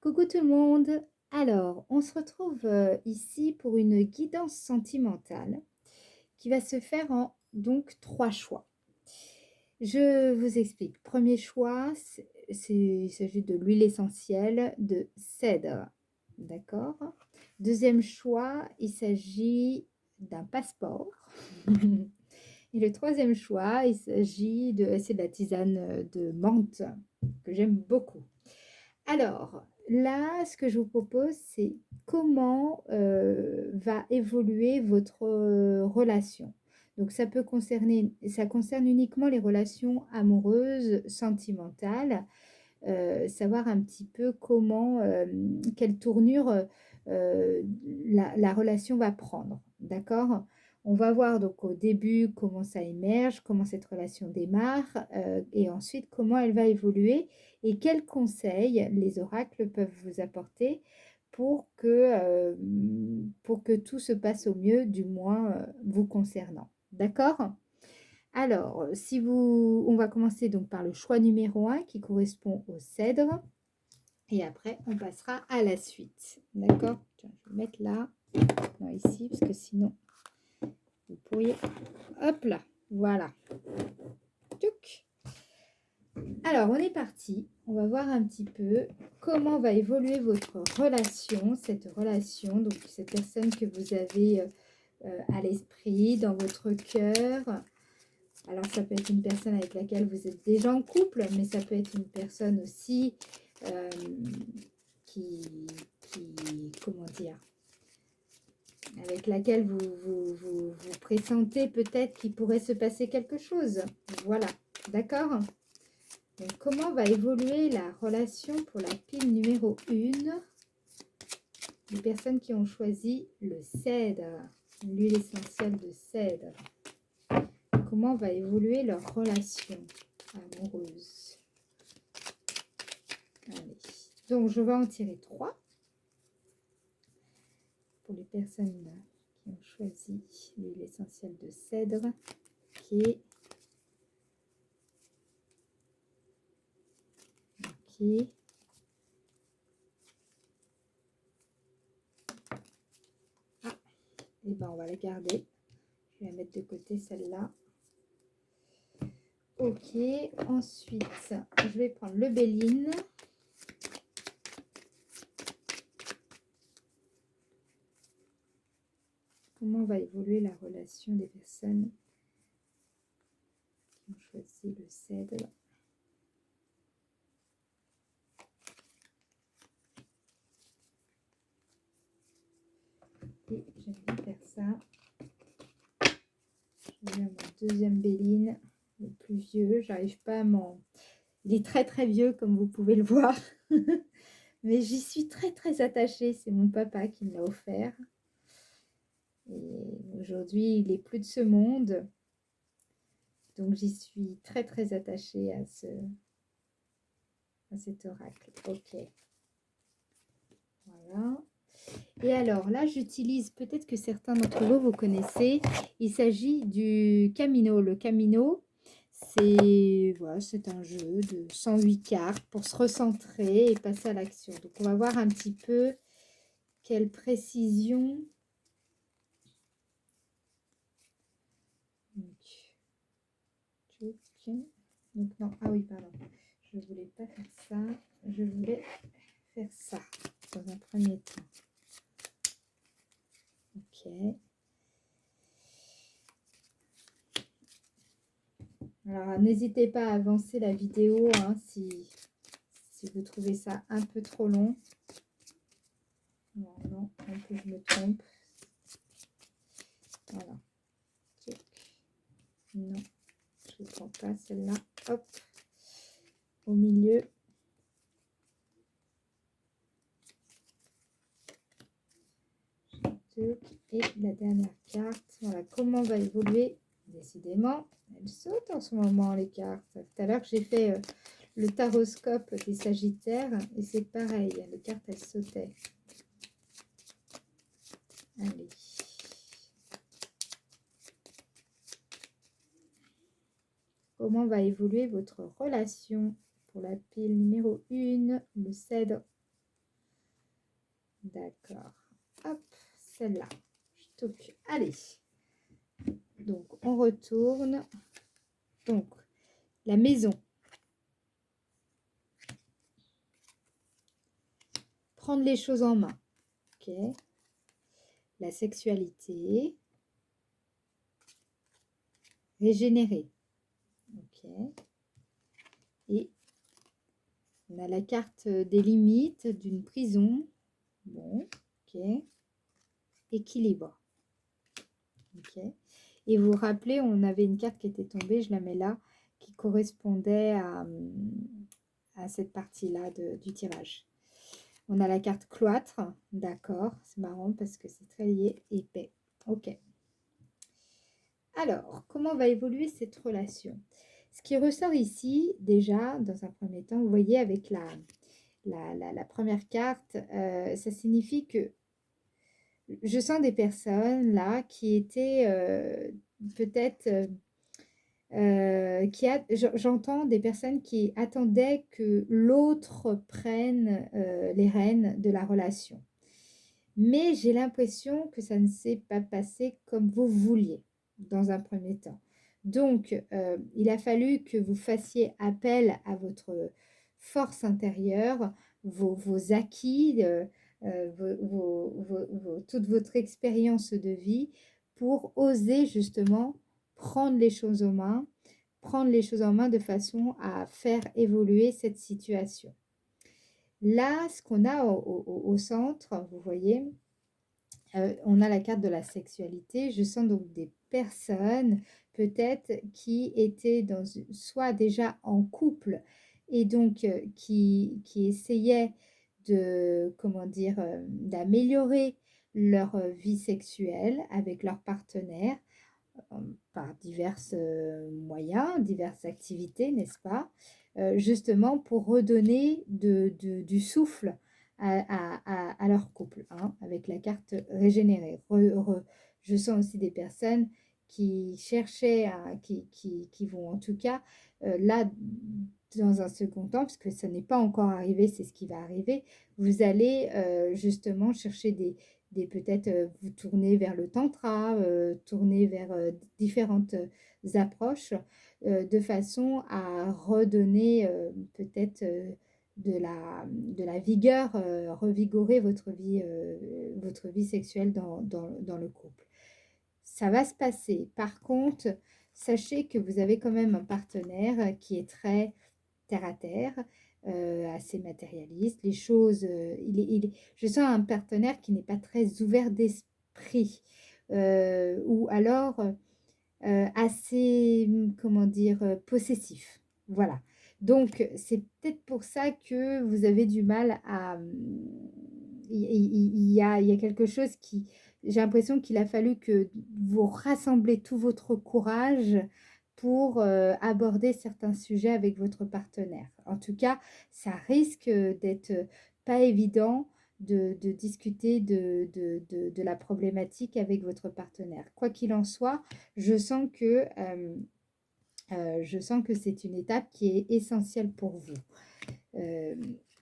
Coucou tout le monde. Alors, on se retrouve ici pour une guidance sentimentale qui va se faire en donc 3 choix. Je vous explique. Premier choix, il s'agit de l'huile essentielle de cèdre. D'accord? Deuxième choix, il s'agit d'un passeport. Et le troisième choix, c'est de la tisane de menthe que j'aime beaucoup. Alors, là, ce que je vous propose, c'est comment va évoluer votre relation. Donc, ça concerne uniquement les relations amoureuses, sentimentales, savoir un petit peu quelle tournure la relation va prendre. D'accord? On va voir donc au début comment ça émerge, comment cette relation démarre, et ensuite comment elle va évoluer et quels conseils les oracles peuvent vous apporter pour que tout se passe au mieux, du moins vous concernant. D'accord? Alors, on va commencer donc par le choix numéro 1 qui correspond au cèdre. Et après, on passera à la suite. D'accord? Tiens, je vais mettre là, non, ici, parce que sinon, vous pourriez... Hop là, voilà. Tchouc. Alors, on est parti. On va voir un petit peu comment va évoluer votre relation, donc cette personne que vous avez à l'esprit, dans votre cœur. Alors, ça peut être une personne avec laquelle vous êtes déjà en couple, mais ça peut être une personne aussi euh, comment dire, avec laquelle vous pressentez peut-être qu'il pourrait se passer quelque chose. Voilà, d'accord? Donc, comment va évoluer la relation pour la pile numéro 1 des personnes qui ont choisi le cèdre, l'huile essentielle de cèdre? Comment va évoluer leur relation amoureuse? Allez. Donc, je vais en tirer 3 pour les personnes qui ont choisi l'huile essentielle de cèdre. Ok. Ok. Ah, et ben on va la garder. Je vais la mettre de côté celle-là. Ok. Ensuite, je vais prendre le Béline. Comment va évoluer la relation des personnes qui ont choisi le cèdre? Et j'aime bien faire ça. Je vais à mon deuxième Béline, le plus vieux. J'arrive pas à m'en... Il est très très vieux comme vous pouvez le voir. Mais j'y suis très très attachée. C'est mon papa qui me l'a offert. Et aujourd'hui, il est plus de ce monde. Donc, j'y suis très très attachée à cet oracle. Ok. Voilà. Et alors là, j'utilise, peut-être que certains d'entre vous connaissez, il s'agit du Camino. Le Camino, voilà, c'est un jeu de 108 cartes pour se recentrer et passer à l'action. Donc, on va voir un petit peu quelle précision. Donc, non, ah oui, pardon. Je ne voulais pas faire ça. Je voulais faire ça dans un premier temps. Ok. Alors, n'hésitez pas à avancer la vidéo hein, si vous trouvez ça un peu trop long. Non, non, un peu je me trompe. Voilà. Non, je ne prends pas celle-là. Hop, au milieu. Et la dernière carte. Voilà, comment va évoluer? Décidément, elle saute en ce moment, les cartes. Tout à l'heure, j'ai fait le taroscope des Sagittaires et c'est pareil, les cartes, elles sautaient. Allez. Comment va évoluer votre relation pour la pile numéro 1, le cèdre? D'accord. Hop, celle-là. Je t'occupe. Allez. Donc, on retourne. Donc, la maison. Prendre les choses en main. Ok. La sexualité. Régénérer. Ok. Et on a la carte des limites d'une prison. Bon, ok. Équilibre. Ok. Et vous vous rappelez, on avait une carte qui était tombée, je la mets là, qui correspondait à cette partie-là du tirage. On a la carte cloître, d'accord, c'est marrant parce que c'est très lié, épais. Ok. Alors, comment va évoluer cette relation? Ce qui ressort ici, déjà, dans un premier temps, vous voyez avec la première carte, ça signifie que je sens des personnes là qui étaient peut-être, j'entends des personnes qui attendaient que l'autre prenne les rênes de la relation. Mais j'ai l'impression que ça ne s'est pas passé comme vous vouliez dans un premier temps. Donc, il a fallu que vous fassiez appel à votre force intérieure, vos acquis, toute votre expérience de vie pour oser justement prendre les choses en main, prendre les choses en main de façon à faire évoluer cette situation. Là, ce qu'on a au centre, vous voyez, on a la carte de la sexualité. Je sens donc des personnes peut-être qui étaient soit déjà en couple et donc qui essayaient de, comment dire, d'améliorer leur vie sexuelle avec leur partenaire par divers moyens, diverses activités, n'est-ce pas? Justement pour redonner du souffle à leur couple, hein, avec la carte régénérée. Je sens aussi des personnes qui cherchaient, qui vont en tout cas, là, dans un second temps, parce que ça n'est pas encore arrivé, c'est ce qui va arriver, vous allez justement chercher peut-être vous tourner vers le tantra, tourner vers différentes approches de façon à redonner peut-être de la vigueur, revigorer votre vie sexuelle dans le couple. Ça va se passer. Par contre, sachez que vous avez quand même un partenaire qui est très terre à terre, assez matérialiste. Les choses, je sens un partenaire qui n'est pas très ouvert d'esprit, ou alors assez, comment dire, possessif. Voilà. Donc, c'est peut-être pour ça que vous avez du mal à... il y a quelque chose qui... J'ai l'impression qu'il a fallu que vous rassemblez tout votre courage pour aborder certains sujets avec votre partenaire. En tout cas, ça risque d'être pas évident de discuter de la problématique avec votre partenaire. Quoi qu'il en soit, je sens que c'est une étape qui est essentielle pour vous. Euh,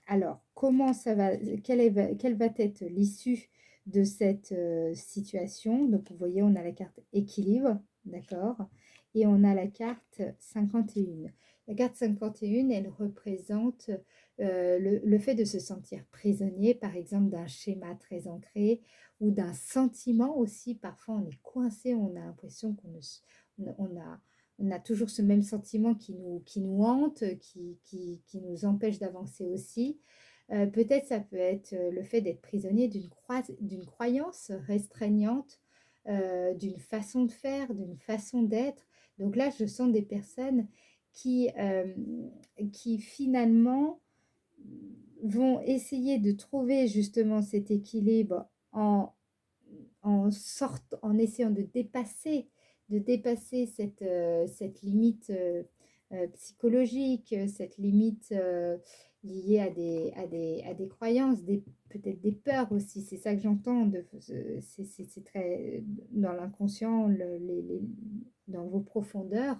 alors, comment ça va, quelle va être l'issue de cette situation? Donc, vous voyez, on a la carte équilibre, d'accord? Et on a la carte 51. La carte 51, elle représente le fait de se sentir prisonnier, par exemple, d'un schéma très ancré ou d'un sentiment aussi. Parfois, on est coincé, on a l'impression on a toujours ce même sentiment qui nous hante, qui nous empêche d'avancer aussi. Peut-être ça peut être le fait d'être prisonnier d'une croyance restreignante, d'une façon de faire, d'une façon d'être. Donc là, je sens des personnes qui finalement vont essayer de trouver justement cet équilibre en essayant de dépasser cette limite psychologique, cette limite liée à des croyances, peut-être des peurs aussi. C'est ça que j'entends. C'est très dans l'inconscient, dans vos profondeurs.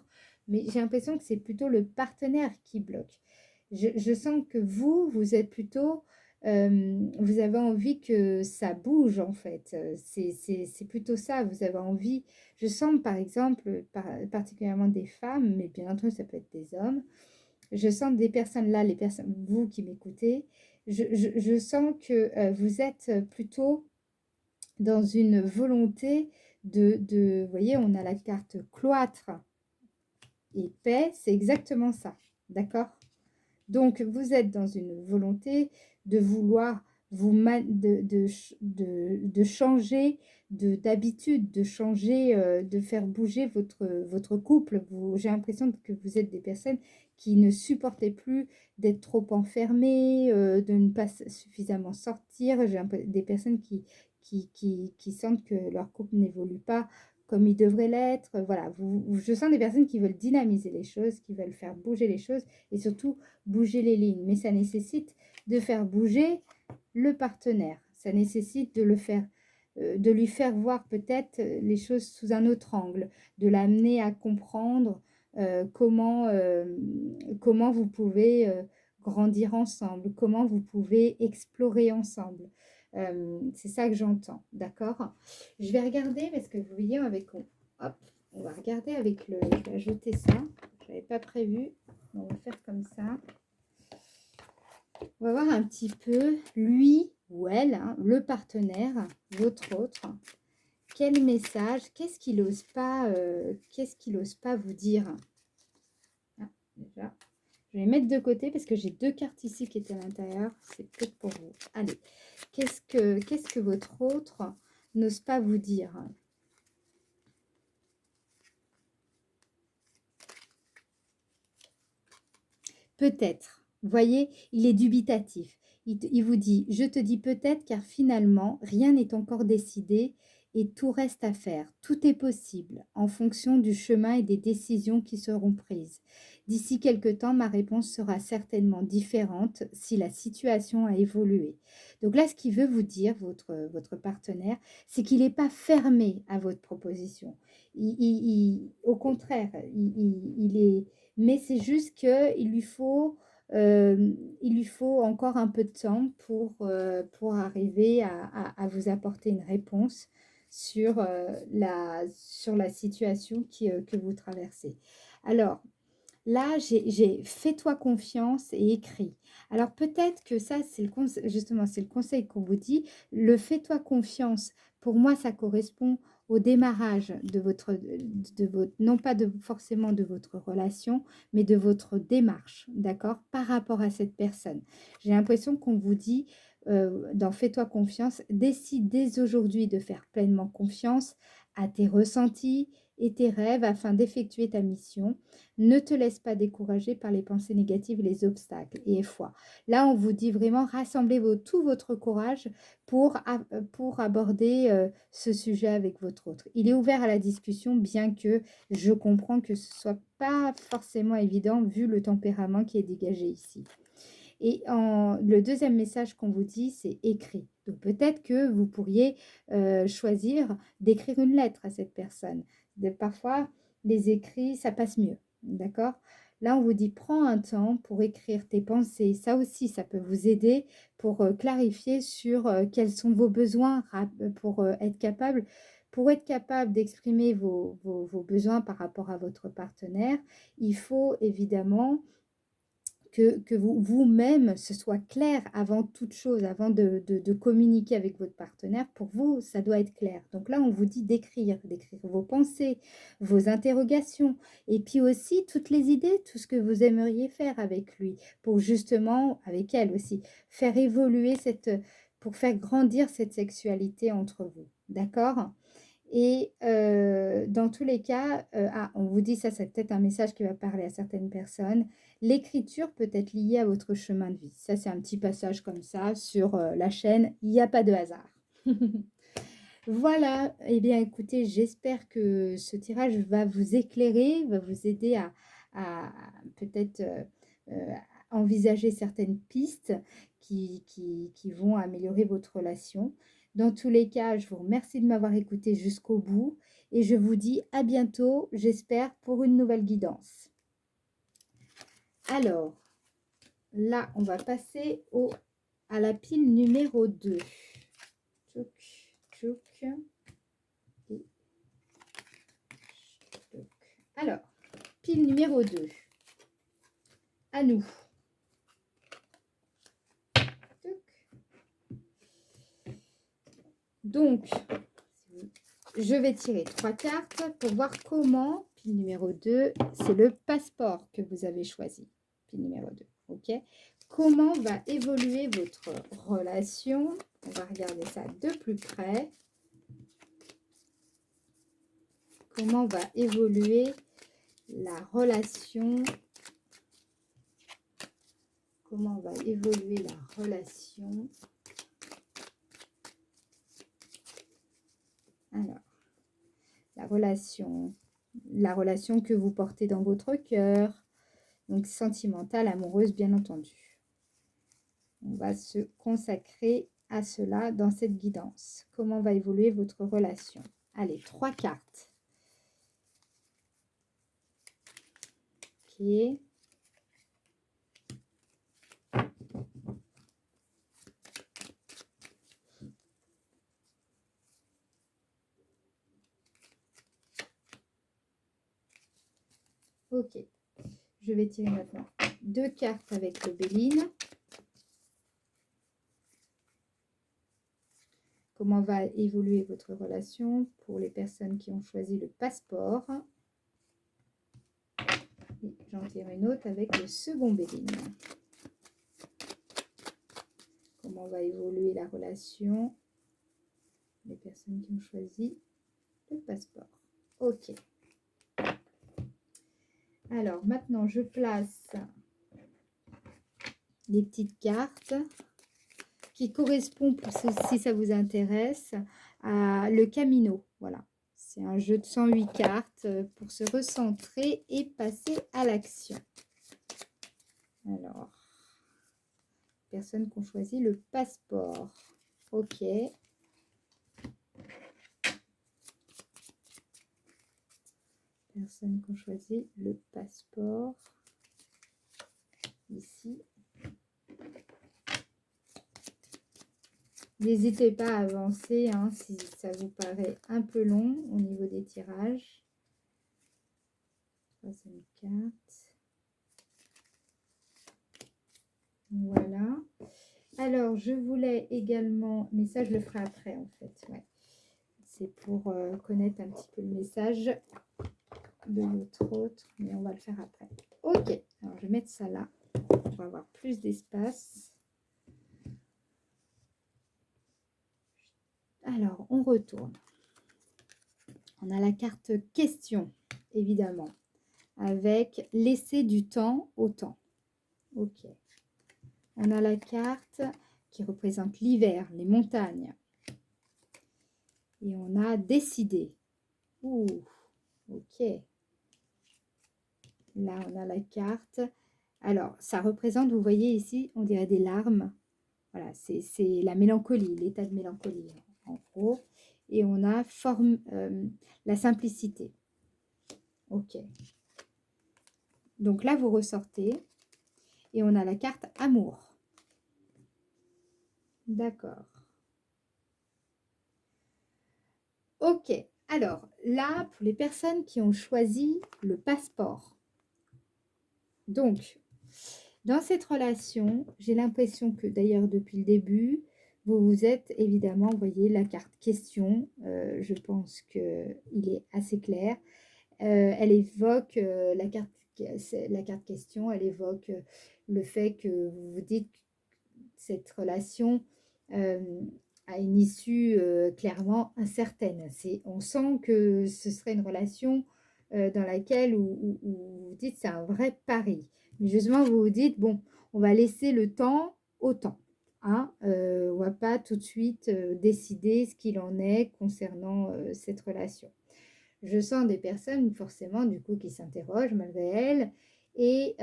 Mais j'ai l'impression que c'est plutôt le partenaire qui bloque. Je sens que vous êtes plutôt vous avez envie que ça bouge en fait. C'est plutôt ça, vous avez envie. Je sens par exemple, particulièrement des femmes, mais bien entendu ça peut être des hommes. Je sens des personnes là, les personnes, vous qui m'écoutez, je sens que vous êtes plutôt dans une volonté vous voyez, on a la carte cloître et paix, c'est exactement ça, d'accord? Donc, vous êtes dans une volonté de vouloir de changer d'habitude, de changer, de faire bouger votre couple. J'ai l'impression que vous êtes des personnes qui ne supportaient plus d'être trop enfermées, de ne pas suffisamment sortir. Des personnes qui sentent que leur couple n'évolue pas comme il devrait l'être. Voilà, je sens des personnes qui veulent dynamiser les choses, qui veulent faire bouger les choses et surtout bouger les lignes. Mais ça nécessite de faire bouger le partenaire. Ça nécessite de le faire, de lui faire voir peut-être les choses sous un autre angle, de l'amener à comprendre comment vous pouvez grandir ensemble, comment vous pouvez explorer ensemble. C'est ça que j'entends, d'accord? Je vais regarder parce que vous voyez avec hop, on va regarder avec le. Je vais ajouter ça. Je n'avais pas prévu. On va faire comme ça. On va voir un petit peu lui ou elle, hein, le partenaire, votre autre. Quel message, qu'est-ce qu'il n'ose pas vous dire? Ah, déjà. Je vais les mettre de côté parce que j'ai deux cartes ici qui étaient à l'intérieur. C'est peut-être pour vous. Allez, qu'est-ce que votre autre n'ose pas vous dire? Peut-être. Vous voyez, il est dubitatif. Il vous dit, je te dis peut-être car finalement, rien n'est encore décidé et tout reste à faire. Tout est possible en fonction du chemin et des décisions qui seront prises. D'ici quelque temps, ma réponse sera certainement différente si la situation a évolué. Donc là, ce qu'il veut vous dire, votre partenaire, c'est qu'il n'est pas fermé à votre proposition. Au contraire, il est mais c'est juste il lui faut encore un peu de temps pour arriver à vous apporter une réponse sur la situation que vous traversez. Alors, là, j'ai fais-toi confiance et écris. Alors peut-être que ça, justement, c'est le conseil qu'on vous dit. Le fais-toi confiance, pour moi, ça correspond au démarrage de votre, non pas forcément de votre relation, mais de votre démarche, d'accord, par rapport à cette personne. J'ai l'impression qu'on vous dit, dans fais-toi confiance, décide dès aujourd'hui de faire pleinement confiance à tes ressentis et tes rêves afin d'effectuer ta mission. Ne te laisse pas décourager par les pensées négatives et les obstacles et aie foi. Là, on vous dit vraiment rassemblez tout votre courage pour aborder ce sujet avec votre autre. Il est ouvert à la discussion, bien que je comprends que ce soit pas forcément évident vu le tempérament qui est dégagé ici. Et le deuxième message qu'on vous dit, c'est écrit. Donc peut-être que vous pourriez choisir d'écrire une lettre à cette personne. Parfois, les écrits, ça passe mieux. D'accord? Là, on vous dit, prends un temps pour écrire tes pensées. Ça aussi, ça peut vous aider pour clarifier sur quels sont vos besoins pour être capable d'exprimer vos besoins par rapport à votre partenaire. Il faut évidemment que vous-même, ce soit clair avant toute chose, avant de communiquer avec votre partenaire. Pour vous, ça doit être clair. Donc là, on vous dit d'écrire vos pensées, vos interrogations, et puis aussi toutes les idées, tout ce que vous aimeriez faire avec lui, pour justement, avec elle aussi, faire évoluer pour faire grandir cette sexualité entre vous. D'accord? Et dans tous les cas, on vous dit ça, c'est peut-être un message qui va parler à certaines personnes. L'écriture peut être liée à votre chemin de vie. Ça, c'est un petit passage comme ça sur la chaîne. Il n'y a pas de hasard. Voilà. Eh bien, écoutez, j'espère que ce tirage va vous éclairer, va vous aider à peut-être envisager certaines pistes qui vont améliorer votre relation. Dans tous les cas, je vous remercie de m'avoir écouté jusqu'au bout et je vous dis à bientôt, j'espère, pour une nouvelle guidance. Alors, là, on va passer au à la pile numéro 2. Tchouk, tchouk. Et tchouk. Alors, pile numéro 2. À nous. Donc, je vais tirer 3 cartes pour voir comment, pile numéro 2, c'est le passeport que vous avez choisi. Pile numéro 2, ok? Comment va évoluer votre relation? On va regarder ça de plus près. Comment va évoluer la relation? Comment va évoluer la relation? Alors, la relation que vous portez dans votre cœur, donc sentimentale, amoureuse, bien entendu. On va se consacrer à cela dans cette guidance. Comment va évoluer votre relation? Allez, 3 cartes. Ok. Ok. Je vais tirer maintenant 2 cartes avec le Béline. Comment va évoluer votre relation pour les personnes qui ont choisi le passeport? J'en tire une autre avec le second Béline. Comment va évoluer la relation? Les personnes qui ont choisi le passeport. Ok. Alors, maintenant, je place les petites cartes qui correspondent, si ça vous intéresse, à le Camino. Voilà. C'est un jeu de 108 cartes pour se recentrer et passer à l'action. Alors, personnes qui ont choisi le passeport. Ok. Personnes qui ont choisi le passeport. Ici. N'hésitez pas à avancer hein, si ça vous paraît un peu long au niveau des tirages. Troisième carte. Voilà. Alors, je voulais également, mais ça je le ferai après en fait. Ouais. C'est pour connaître un petit peu le message de l'autre autre, mais on va le faire après. Ok, alors je vais mettre ça là pour avoir plus d'espace. Alors, on retourne. On a la carte question, évidemment, avec laisser du temps au temps. Ok. On a la carte qui représente l'hiver, les montagnes. Et on a décidé. Ouh, ok. Là, on a la carte. Alors, ça représente, vous voyez ici, on dirait des larmes. Voilà, c'est la mélancolie, l'état de mélancolie, en gros. Et on a la simplicité. Ok. Donc là, vous ressortez. Et on a la carte amour. D'accord. Ok. Alors, là, pour les personnes qui ont choisi le passeport. Donc, dans cette relation, j'ai l'impression que d'ailleurs depuis le début, vous vous êtes évidemment, vous voyez la carte question, je pense qu'il est assez clair. Elle évoque la carte question, elle évoque le fait que vous vous dites que cette relation a une issue clairement incertaine. On sent que ce serait une relation dans laquelle où vous dites c'est un vrai pari. Mais justement, vous vous dites, bon, on va laisser le temps au temps. Hein, on ne va pas tout de suite décider ce qu'il en est concernant cette relation. Je sens des personnes forcément du coup qui s'interrogent malgré elles et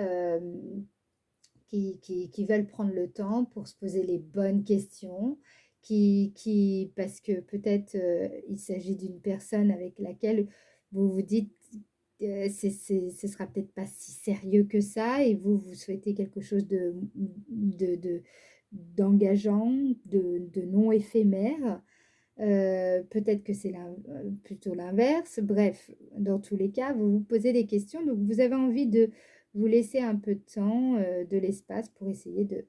qui veulent prendre le temps pour se poser les bonnes questions, parce que peut-être il s'agit d'une personne avec laquelle vous vous dites ce sera peut-être pas si sérieux que ça et vous souhaitez quelque chose d'engageant, de non éphémère. Peut-être que c'est plutôt l'inverse. Bref, dans tous les cas, vous vous posez des questions. Donc, vous avez envie de vous laisser un peu de temps, de l'espace pour essayer de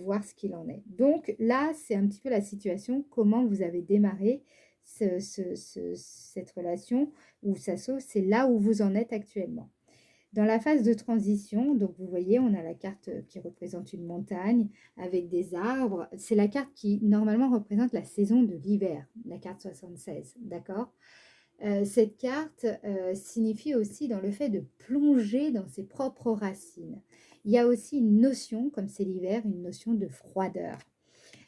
voir ce qu'il en est. Donc là, c'est un petit peu la situation, comment vous avez démarré cette relation ou ça sauce, c'est là où vous en êtes actuellement. Dans la phase de transition, donc vous voyez, on a la carte qui représente une montagne avec des arbres. C'est la carte qui normalement représente la saison de l'hiver, la carte 76, d'accord? Cette carte signifie aussi dans le fait de plonger dans ses propres racines. Il y a aussi une notion, comme c'est l'hiver, une notion de froideur.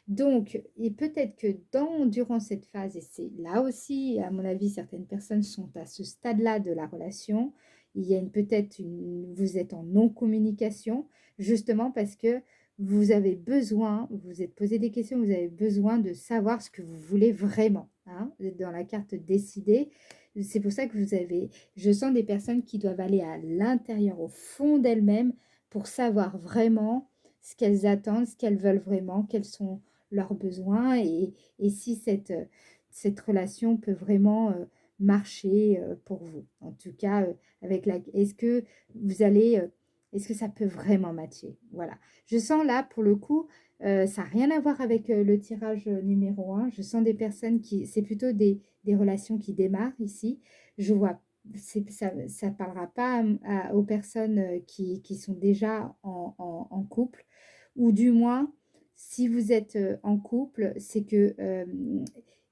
Donc, et peut-être que durant cette phase, et c'est là aussi, à mon avis, certaines personnes sont à ce stade-là de la relation, il y a vous êtes en non-communication, justement parce que vous avez besoin, vous vous êtes posé des questions, vous avez besoin de savoir ce que vous voulez vraiment, hein, dans la carte décider. C'est pour ça que je sens des personnes qui doivent aller à l'intérieur, au fond d'elles-mêmes, pour savoir vraiment ce qu'elles attendent, ce qu'elles veulent vraiment, quels sont leurs besoins et si cette relation peut vraiment marcher pour vous. En tout cas, est-ce que est-ce que ça peut vraiment matcher? Voilà. Je sens là, pour le coup, ça n'a rien à voir avec le tirage numéro 1. Je sens des personnes c'est plutôt des relations qui démarrent ici. Je vois, ça ne parlera pas aux personnes qui sont déjà en couple, ou du moins, si vous êtes en couple, c'est que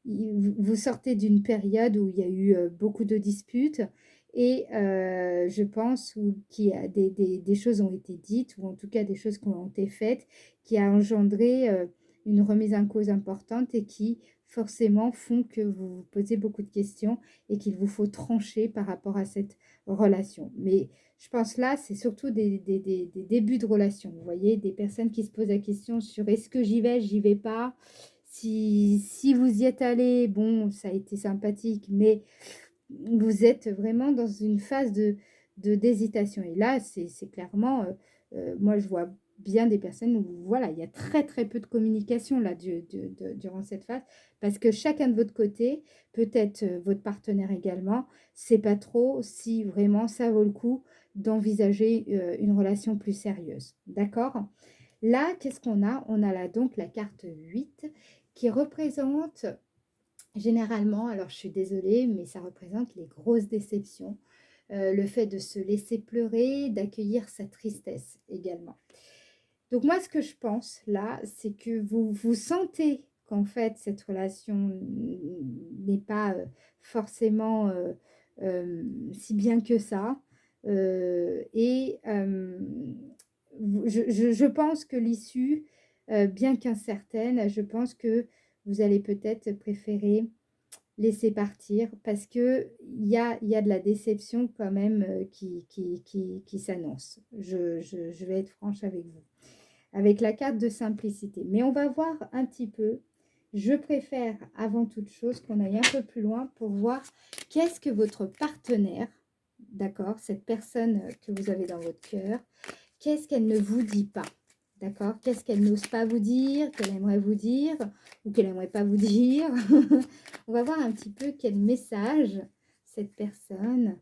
vous sortez d'une période où il y a eu beaucoup de disputes et je pense qu'il y a des choses ont été dites ou en tout cas des choses qui ont été faites qui a engendré une remise en cause importante et qui forcément font que vous vous posez beaucoup de questions et qu'il vous faut trancher par rapport à cette relation. Mais je pense là, c'est surtout des débuts de relation. Vous voyez, des personnes qui se posent la question sur est-ce que j'y vais pas. Si vous y êtes allé, bon, ça a été sympathique, mais vous êtes vraiment dans une phase d'hésitation. Et là, c'est clairement, moi, je vois bien des personnes où, voilà, il y a très, très peu de communication là durant cette phase, parce que chacun de votre côté, peut-être votre partenaire également, sait pas trop si vraiment ça vaut le coup d'envisager une relation plus sérieuse. D'accord? Là, qu'est-ce qu'on a? On a là donc la carte 8 qui représente généralement, alors je suis désolée, mais ça représente les grosses déceptions, le fait de se laisser pleurer, d'accueillir sa tristesse également. Donc moi, ce que je pense là, c'est que vous sentez qu'en fait, cette relation n'est pas forcément si bien que ça. Et je pense que l'issue, bien qu'incertaine, je pense que vous allez peut-être préférer laisser partir parce que il y a de la déception quand même qui s'annonce. Je vais être franche avec vous. Avec la carte de simplicité. Mais on va voir un petit peu. Je préfère avant toute chose qu'on aille un peu plus loin pour voir qu'est-ce que votre partenaire, d'accord, cette personne que vous avez dans votre cœur, qu'est-ce qu'elle ne vous dit pas, d'accord? Qu'est-ce qu'elle n'ose pas vous dire, qu'elle aimerait vous dire ou qu'elle n'aimerait pas vous dire. On va voir un petit peu quel message cette personne,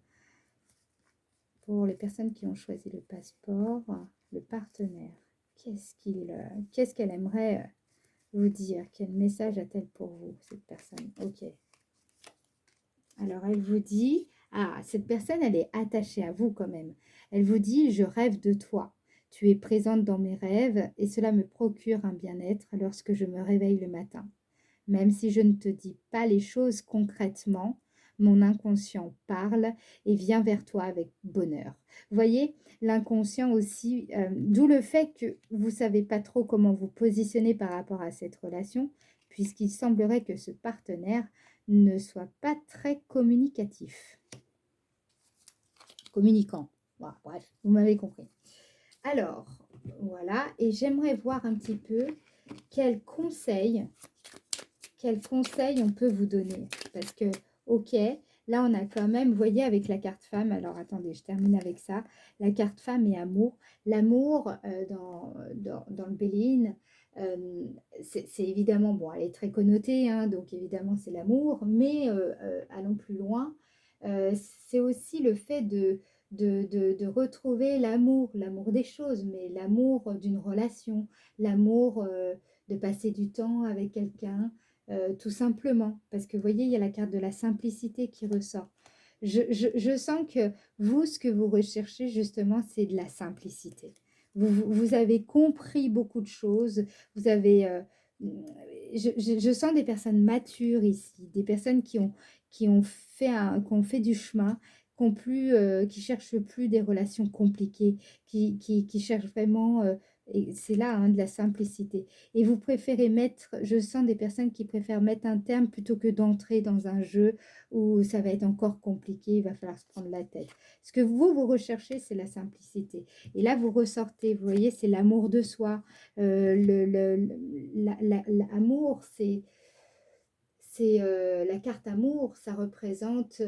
pour les personnes qui ont choisi le passeport, le partenaire, qu'est-ce qu'elle aimerait vous dire? Quel message a-t-elle pour vous, cette personne? Ok. Alors, elle vous dit, ah, cette personne, elle est attachée à vous quand même. Elle vous dit, je rêve de toi. Tu es présente dans mes rêves et cela me procure un bien-être lorsque je me réveille le matin. Même si je ne te dis pas les choses concrètement, mon inconscient parle et vient vers toi avec bonheur. Vous voyez, l'inconscient aussi, d'où le fait que vous ne savez pas trop comment vous positionner par rapport à cette relation, puisqu'il semblerait que ce partenaire ne soit pas très communicatif. Communicant. Voilà, bref, vous m'avez compris. Alors, voilà, et j'aimerais voir un petit peu quels conseils on peut vous donner. Parce que, ok, là on a quand même, vous voyez, avec la carte femme, alors attendez, je termine avec ça, la carte femme et amour. L'amour dans le Béline, C'est évidemment, bon, elle est très connotée, hein, donc évidemment c'est l'amour, mais allons plus loin. C'est aussi le fait de retrouver l'amour, l'amour des choses, mais l'amour d'une relation, l'amour de passer du temps avec quelqu'un, tout simplement. Parce que vous voyez, il y a la carte de la simplicité qui ressort. Je sens que vous, ce que vous recherchez justement, c'est de la simplicité. Vous avez compris beaucoup de choses, vous avez, je sens des personnes matures ici, des personnes qui ont fait du chemin, qui cherchent plus des relations compliquées, qui cherchent vraiment, et c'est là, hein, de la simplicité. Et vous préférez mettre, je sens des personnes qui préfèrent mettre un terme plutôt que d'entrer dans un jeu où ça va être encore compliqué, il va falloir se prendre la tête. Ce que vous recherchez, c'est la simplicité. Et là, vous ressortez, vous voyez, c'est l'amour de soi. L'amour, c'est la carte amour, ça représente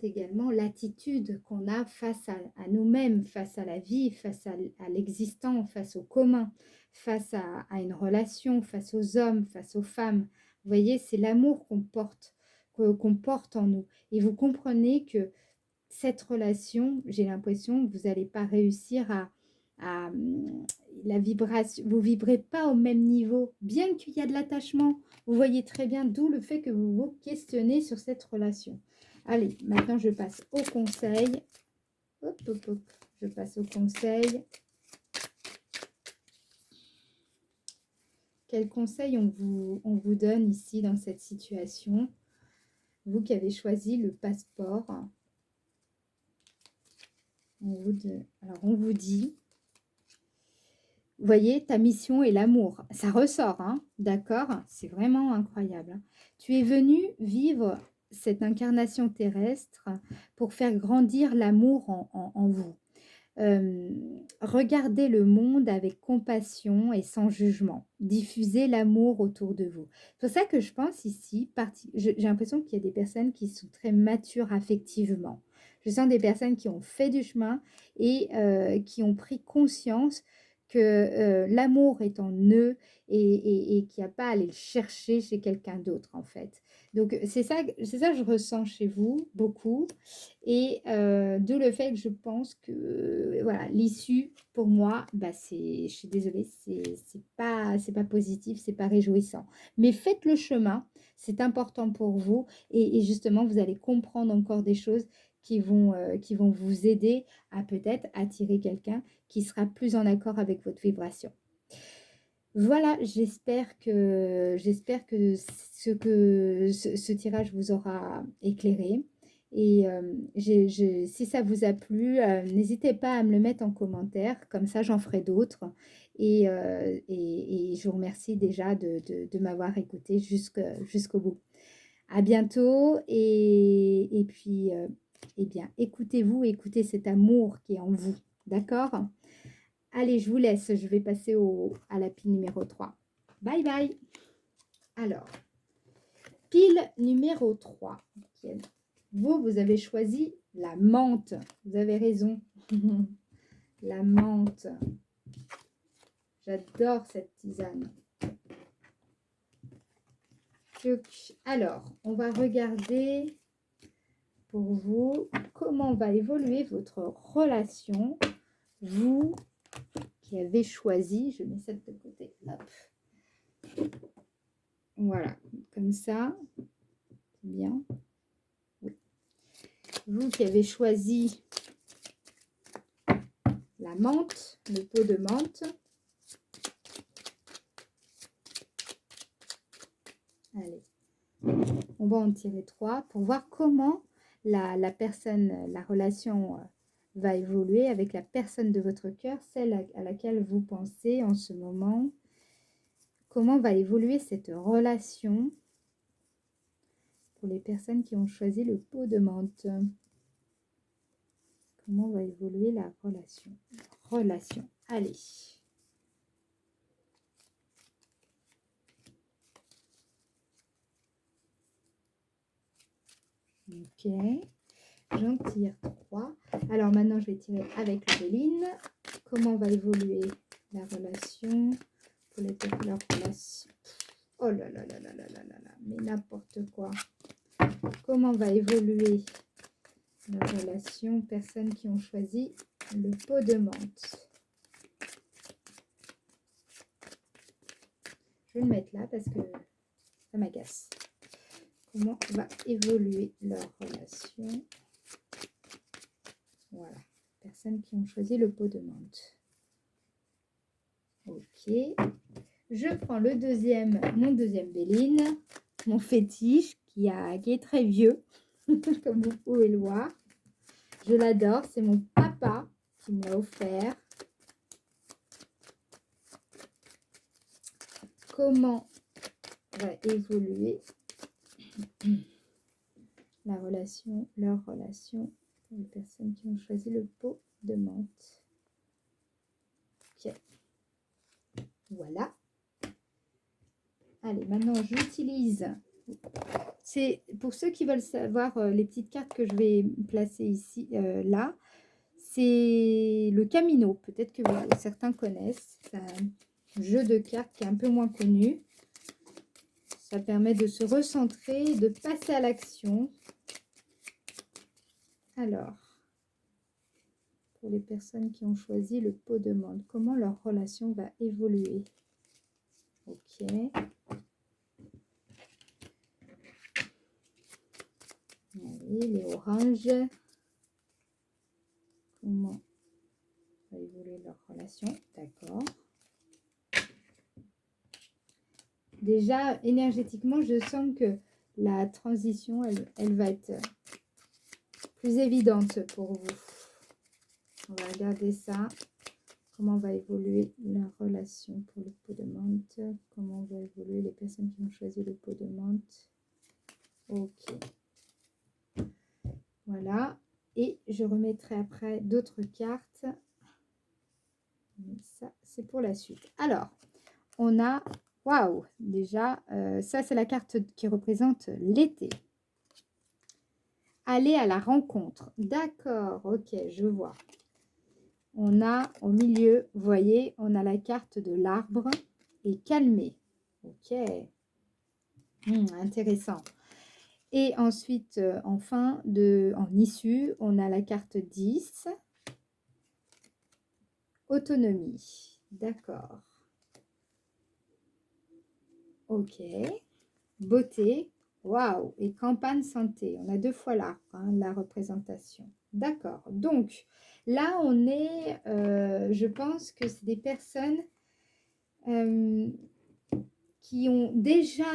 également l'attitude qu'on a face à nous-mêmes, face à la vie, face à l'existant, face au commun, face à une relation, face aux hommes, face aux femmes. Vous voyez, c'est l'amour qu'on porte en nous. Et vous comprenez que cette relation, j'ai l'impression que vous n'allez pas réussir à la vibration, vous vibrez pas au même niveau, bien qu'il y a de l'attachement. Vous voyez très bien d'où le fait que vous vous questionnez sur cette relation. Allez, maintenant je passe au conseil. Hop, hop, hop. Je passe au conseil. Quel conseil on vous donne ici dans cette situation? Vous qui avez choisi le passeport. Alors on vous dit, vous voyez, ta mission est l'amour. Ça ressort, hein, d'accord? C'est vraiment incroyable, hein. Tu es venu vivre cette incarnation terrestre pour faire grandir l'amour en vous. Regardez le monde avec compassion et sans jugement. Diffusez l'amour autour de vous. C'est pour ça que je pense ici, j'ai l'impression qu'il y a des personnes qui sont très matures affectivement. Je sens des personnes qui ont fait du chemin et qui ont pris conscience que l'amour est en eux et qu'il n'y a pas à aller le chercher chez quelqu'un d'autre en fait. Donc c'est ça que je ressens chez vous beaucoup. Et d'où le fait que je pense que voilà, l'issue pour moi, bah je suis désolée, c'est pas positif, c'est pas réjouissant. Mais faites le chemin, c'est important pour vous et justement vous allez comprendre encore des choses qui vont vous aider à peut-être attirer quelqu'un qui sera plus en accord avec votre vibration. Voilà, j'espère que ce tirage vous aura éclairé. Et si ça vous a plu, n'hésitez pas à me le mettre en commentaire, comme ça j'en ferai d'autres. Et je vous remercie déjà de m'avoir écouté jusqu'au bout. À bientôt et puis, eh bien, écoutez-vous, écoutez cet amour qui est en vous, d'accord? Allez, je vous laisse, je vais passer à la pile numéro 3. Bye bye. Alors, pile numéro 3. Vous avez choisi la menthe. Vous avez raison. La menthe. J'adore cette tisane. Alors, on va regarder pour vous comment va évoluer votre relation. Vous qui avez choisi, je mets ça de côté. Hop. Voilà, comme ça. Bien. Oui. Vous qui avez choisi la menthe, le pot de menthe. Allez, on va en tirer 3 pour voir comment la relation va évoluer avec la personne de votre cœur, celle à laquelle vous pensez en ce moment. Comment va évoluer cette relation pour les personnes qui ont choisi le pot de menthe? Comment va évoluer la relation? Allez. Ok. J'en tire 3. Alors maintenant, je vais tirer avec l'Auréline. Comment va évoluer la relation pour leur relation. Oh là là là là là là là là, mais n'importe quoi. Comment va évoluer leur relation? Personnes qui ont choisi le pot de menthe. Je vais le mettre là parce que ça m'agace. Comment va évoluer leur relation? Voilà. Personnes qui ont choisi le pot de menthe. Ok. Je prends le deuxième, mon deuxième Béline, mon fétiche qui est très vieux, comme vous pouvez le voir. Je l'adore, c'est mon papa qui me l'a offert. Comment va évoluer la relation, leur relation, les personnes qui ont choisi le pot de menthe. Ok. Voilà. Allez, maintenant j'utilise, c'est pour ceux qui veulent savoir les petites cartes que je vais placer ici, là, c'est le Camino, peut-être que certains connaissent, c'est un jeu de cartes qui est un peu moins connu, ça permet de se recentrer, de passer à l'action. Alors, pour les personnes qui ont choisi le pot de menthe, comment leur relation va évoluer? Ok. Allez, les oranges. Comment va évoluer leur relation? D'accord. Déjà, énergétiquement, je sens que la transition, elle va être plus évidente pour vous. On va regarder ça. Comment va évoluer leur relation pour le pot de menthe? Comment va évoluer les personnes qui ont choisi le pot de menthe? Ok. Voilà. Et je remettrai après d'autres cartes. Mais ça, c'est pour la suite. Alors, on a... Waouh! Déjà, ça, c'est la carte qui représente l'été. Aller à la rencontre. D'accord, ok, je vois. On a au milieu, vous voyez, on a la carte de l'arbre et calmer. Ok. Intéressant. Et ensuite, enfin, en issue, on a la carte 10. Autonomie. D'accord. Ok. Beauté. Waouh. Et campagne santé. On a deux fois l'arbre, hein, la représentation. D'accord. Donc, là, on est, je pense que c'est des personnes qui ont déjà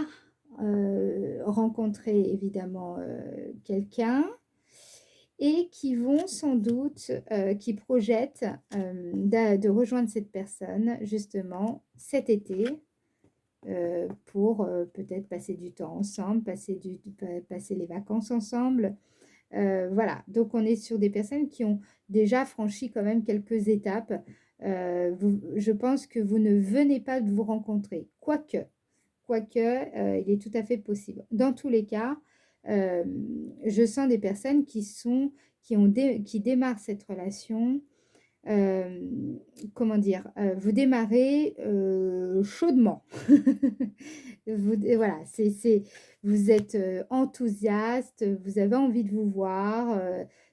rencontré, évidemment, quelqu'un et qui vont sans doute, qui projettent de rejoindre cette personne, justement, cet été, pour peut-être passer du temps ensemble, passer les vacances ensemble. Voilà, donc on est sur des personnes qui ont déjà franchi quand même quelques étapes. Je pense que vous ne venez pas de vous rencontrer, quoique, il est tout à fait possible. Dans tous les cas, je sens des personnes qui démarrent cette relation. Comment dire, vous démarrez chaudement. Voilà, vous êtes enthousiaste, vous avez envie de vous voir.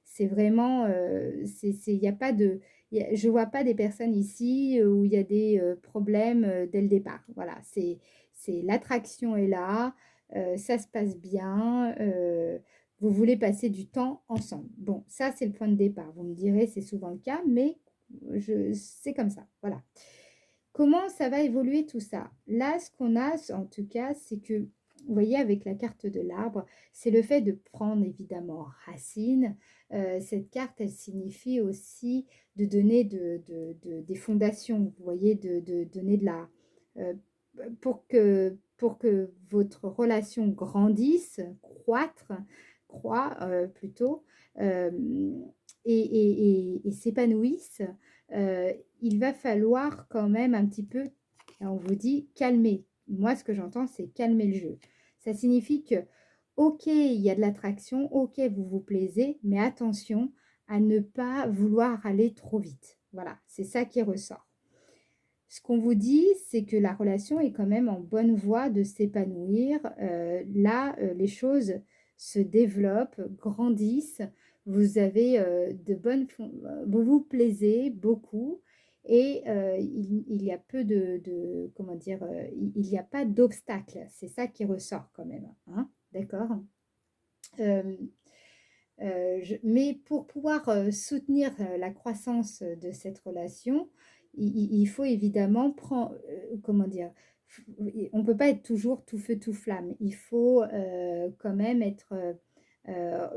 C'est vraiment, il n'y a pas de, je vois pas des personnes ici où il y a des problèmes dès le départ. Voilà, l'attraction est là, ça se passe bien. Vous voulez passer du temps ensemble. Bon, ça, c'est le point de départ. Vous me direz, c'est souvent le cas, mais c'est comme ça. Voilà. Comment ça va évoluer tout ça? Là, ce qu'on a, en tout cas, c'est que, vous voyez, avec la carte de l'arbre, c'est le fait de prendre évidemment racine. Cette carte, elle signifie aussi de donner des fondations, vous voyez, de donner de la... pour que votre relation grandisse, croît plutôt, et s'épanouisse, il va falloir quand même un petit peu, on vous dit, calmer. Moi, ce que j'entends, c'est calmer le jeu. Ça signifie que, ok, il y a de l'attraction, ok, vous vous plaisez, mais attention à ne pas vouloir aller trop vite. Voilà, c'est ça qui ressort. ce qu'on vous dit, c'est que la relation est quand même en bonne voie de s'épanouir. Là, les choses se développent, grandissent. Vous avez de bonnes... Vous vous plaisez beaucoup et il y a peu comment dire, il n'y a pas d'obstacle. C'est ça qui ressort quand même, hein, d'accord? Euh, mais pour pouvoir soutenir la croissance de cette relation, il faut évidemment prendre, comment dire, on ne peut pas être toujours tout feu, tout flamme. Il faut quand même être... euh,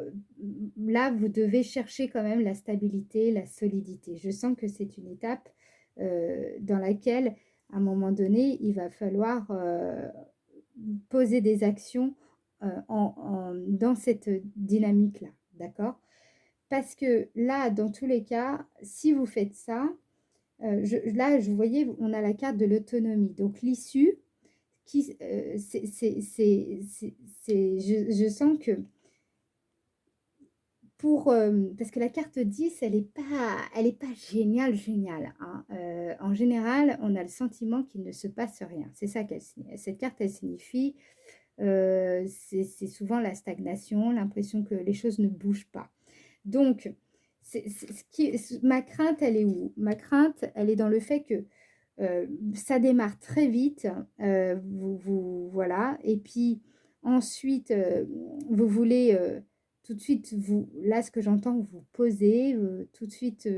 là, vous devez chercher quand même la stabilité, la solidité. Je sens que c'est une étape dans laquelle, à un moment donné, il va falloir poser des actions dans cette dynamique-là, d'accord? Parce que là, dans tous les cas, si vous faites ça, là, vous voyez, on a la carte de l'autonomie. Donc, l'issue, je sens que parce que la carte 10, elle est pas géniale, géniale, hein. En général, on a le sentiment qu'il ne se passe rien. C'est ça qu'elle signifie. Cette carte, elle signifie c'est souvent la stagnation, l'impression que les choses ne bougent pas. Donc, ma crainte, elle est où? Ma crainte, elle est dans le fait que ça démarre très vite, voilà, et puis ensuite, vous voulez tout de suite, là, ce que j'entends, vous poser, tout de suite,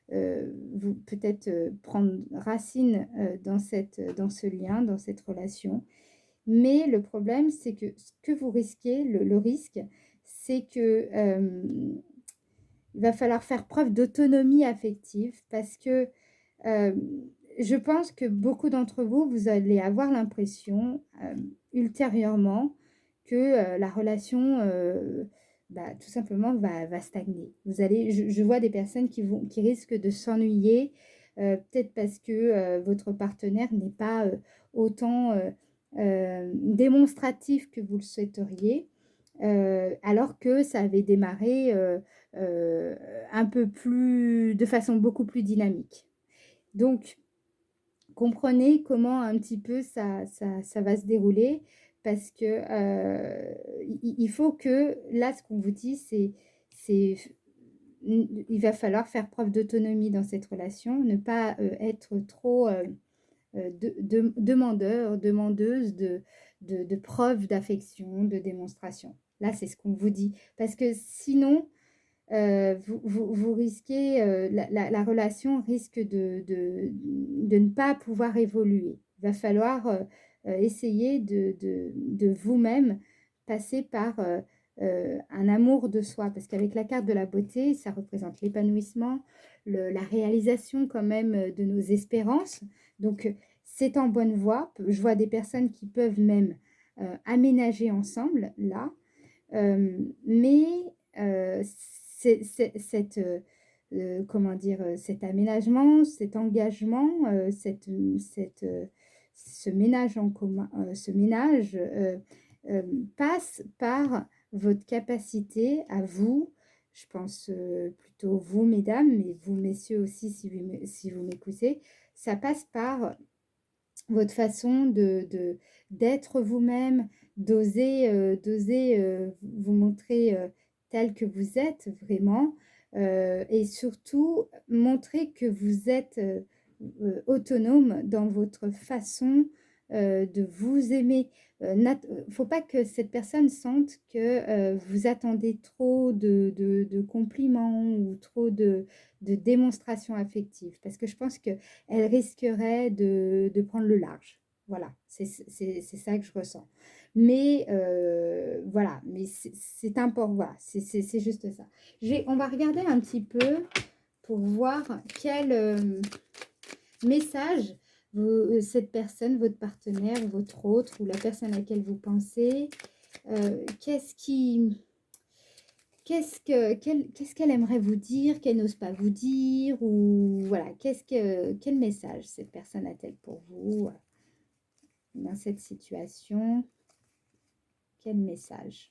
vous peut-être prendre racine dans ce lien, dans cette relation. Mais le problème, c'est que ce que vous risquez, le risque, c'est que il va falloir faire preuve d'autonomie affective parce que euh, je pense que beaucoup d'entre vous, vous allez avoir l'impression ultérieurement que la relation, tout simplement, va stagner. Je vois des personnes qui risquent de s'ennuyer, peut-être parce que votre partenaire n'est pas autant démonstratif que vous le souhaiteriez, alors que ça avait démarré un peu plus, de façon beaucoup plus dynamique. Donc, comprenez comment un petit peu ça va se dérouler parce que il faut que, là, ce qu'on vous dit, c'est il va falloir faire preuve d'autonomie dans cette relation, ne pas être trop demandeur, demandeuse de preuves d'affection, de démonstration. Là, c'est ce qu'on vous dit. Parce que sinon, vous risquez, la relation risque de ne pas pouvoir évoluer. Il va falloir essayer de vous-même passer par un amour de soi, parce qu'avec la carte de la beauté, ça représente l'épanouissement, la réalisation quand même de nos espérances. Donc, c'est en bonne voie. Je vois des personnes qui peuvent même aménager ensemble, là. Mais cette, comment dire, cet aménagement, cet engagement, ce ménage en commun, ce ménage euh, passe par votre capacité à vous, je pense plutôt vous, mesdames, mais vous, messieurs aussi, si vous m'écoutez, ça passe par votre façon d'être vous-même, d'oser vous montrer tel que vous êtes vraiment, et surtout montrer que vous êtes autonome dans votre façon de vous aimer. Faut pas que cette personne sente que vous attendez trop de compliments ou trop de démonstrations affectives, parce que je pense que elle risquerait de prendre le large. Voilà, c'est ça que je ressens. Mais voilà, mais c'est important, voilà, c'est juste ça. On va regarder un petit peu pour voir quel message cette personne, votre partenaire, votre autre, ou la personne à laquelle vous pensez, qu'est-ce qui... qu'est-ce qu'elle aimerait vous dire, qu'elle n'ose pas vous dire, ou voilà, quel message cette personne a-t-elle pour vous dans cette situation? Quel message?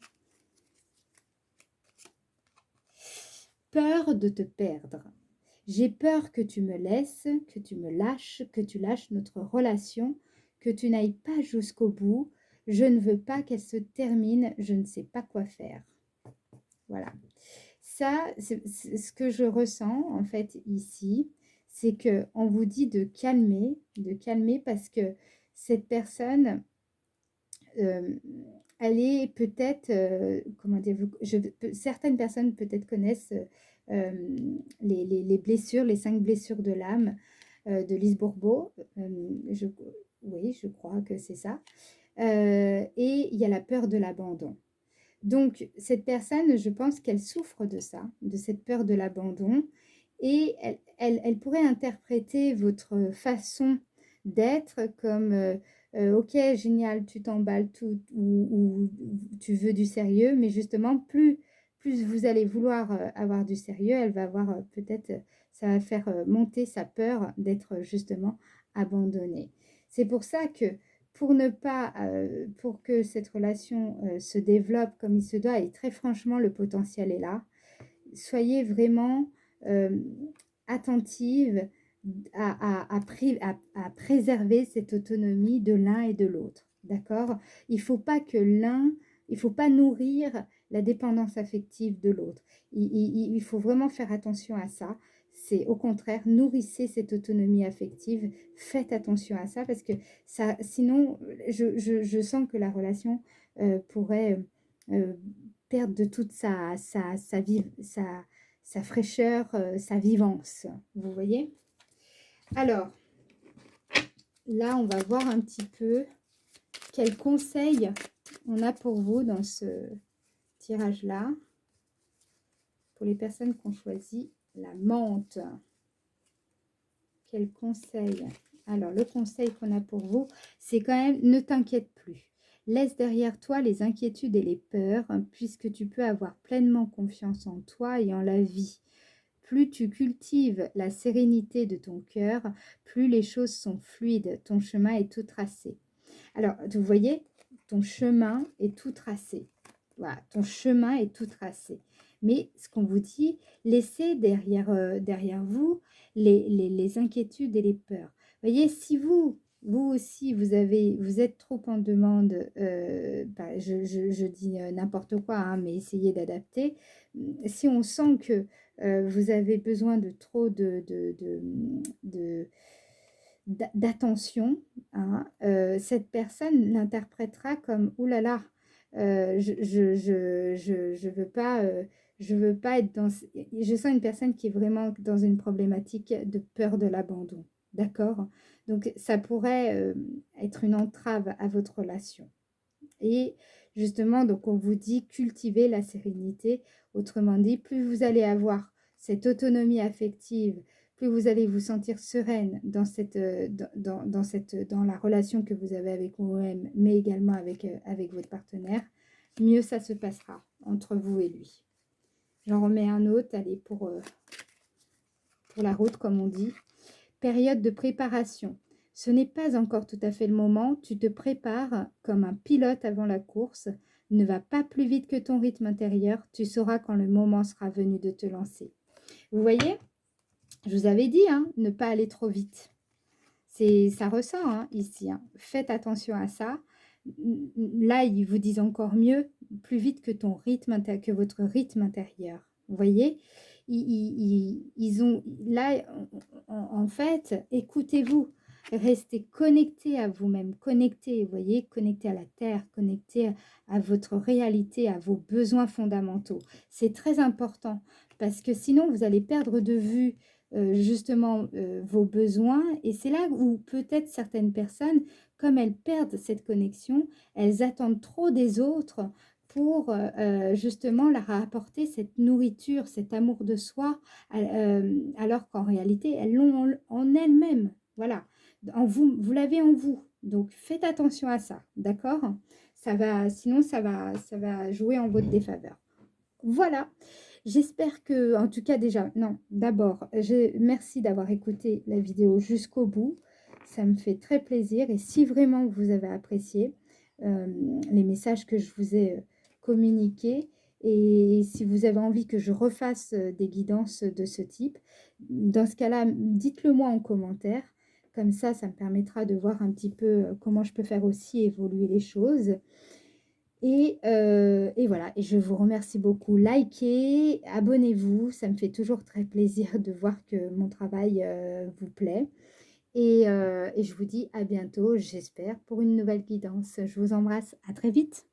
Peur de te perdre. J'ai peur que tu me laisses, que tu me lâches, que tu lâches notre relation, que tu n'ailles pas jusqu'au bout. Je ne veux pas qu'elle se termine, je ne sais pas quoi faire. Voilà. Ça, c'est ce que je ressens en fait ici, c'est que on vous dit de calmer parce que cette personne, euh, elle est peut-être, comment dire, certaines personnes peut-être connaissent les blessures, les 5 blessures de l'âme de Lise Bourbeau. Oui, je crois que c'est ça. Et il y a la peur de l'abandon. Donc, cette personne, je pense qu'elle souffre de ça, de cette peur de l'abandon, et elle pourrait interpréter votre façon d'être comme ok, génial, tu t'emballes tout, ou tu veux du sérieux, mais justement, plus vous allez vouloir avoir du sérieux, elle va avoir peut-être, ça va faire monter sa peur d'être justement abandonnée. C'est pour ça que pour que cette relation se développe comme il se doit, et très franchement, le potentiel est là, soyez vraiment euh, attentive à préserver cette autonomie de l'un et de l'autre. D'accord? Il ne faut pas que il ne faut pas nourrir la dépendance affective de l'autre. Il faut vraiment faire attention à ça. C'est au contraire, nourrissez cette autonomie affective, faites attention à ça parce que ça, sinon, je sens que la relation pourrait euh, perdre de toute sa fraîcheur, sa vivance. Vous voyez? Alors, là, on va voir un petit peu quels conseils on a pour vous dans ce tirage-là. Pour les personnes qui ont choisi la menthe. Quel conseil? Alors, le conseil qu'on a pour vous, c'est quand même, ne t'inquiète plus. Laisse derrière toi les inquiétudes et les peurs, puisque tu peux avoir pleinement confiance en toi et en la vie. Plus tu cultives la sérénité de ton cœur, plus les choses sont fluides, ton chemin est tout tracé. Alors, vous voyez, ton chemin est tout tracé. Voilà, ton chemin est tout tracé. Mais ce qu'on vous dit, laissez derrière vous les inquiétudes et les peurs. Vous voyez, si vous aussi, vous êtes trop en demande, je dis n'importe quoi, hein, mais essayez d'adapter. Si on sent que vous avez besoin de trop d'attention, hein, cette personne l'interprétera comme « Ouh là là, je veux pas être dans… » Je sens une personne qui est vraiment dans une problématique de peur de l'abandon. D'accord? Donc, ça pourrait être une entrave à votre relation. Et justement, donc on vous dit cultiver la sérénité. Autrement dit, plus vous allez avoir cette autonomie affective, plus vous allez vous sentir sereine dans dans la relation que vous avez avec vous-même, mais également avec votre partenaire, mieux ça se passera entre vous et lui. J'en remets un autre, allez, pour la route, comme on dit. Période de préparation. Ce n'est pas encore tout à fait le moment. Tu te prépares comme un pilote avant la course. Ne va pas plus vite que ton rythme intérieur. Tu sauras quand le moment sera venu de te lancer. Vous voyez, je vous avais dit, hein, ne pas aller trop vite. Ça ressort hein, ici. Hein. Faites attention à ça. Là, ils vous disent encore mieux, plus vite que votre rythme intérieur. Vous voyez, ils ont là, en fait, écoutez-vous, restez connectés à vous-même, connectés, vous voyez, connectés à la terre, connectés à votre réalité, à vos besoins fondamentaux. C'est très important parce que sinon, vous allez perdre de vue justement vos besoins et c'est là où peut-être certaines personnes, comme elles perdent cette connexion, elles attendent trop des autres pour justement leur apporter cette nourriture, cet amour de soi, alors qu'en réalité, elles l'ont en elles-mêmes. Voilà, vous l'avez en vous. Donc, faites attention à ça, d'accord? Sinon, ça va jouer en votre défaveur. Voilà, j'espère que, en tout cas déjà, non, d'abord, merci d'avoir écouté la vidéo jusqu'au bout. Ça me fait très plaisir et si vraiment vous avez apprécié les messages que je vous ai communiqués, Et si vous avez envie que je refasse, des guidances de ce type, dans ce cas-là, dites-le moi en commentaire. Comme ça me permettra de voir un petit peu, comment je peux faire aussi évoluer les choses. Et voilà, et je vous remercie beaucoup. Likez, abonnez-vous, ça me fait toujours très plaisir de voir que mon travail, vous plaît. Et je vous dis à bientôt, j'espère, pour une nouvelle guidance. Je vous embrasse, à très vite.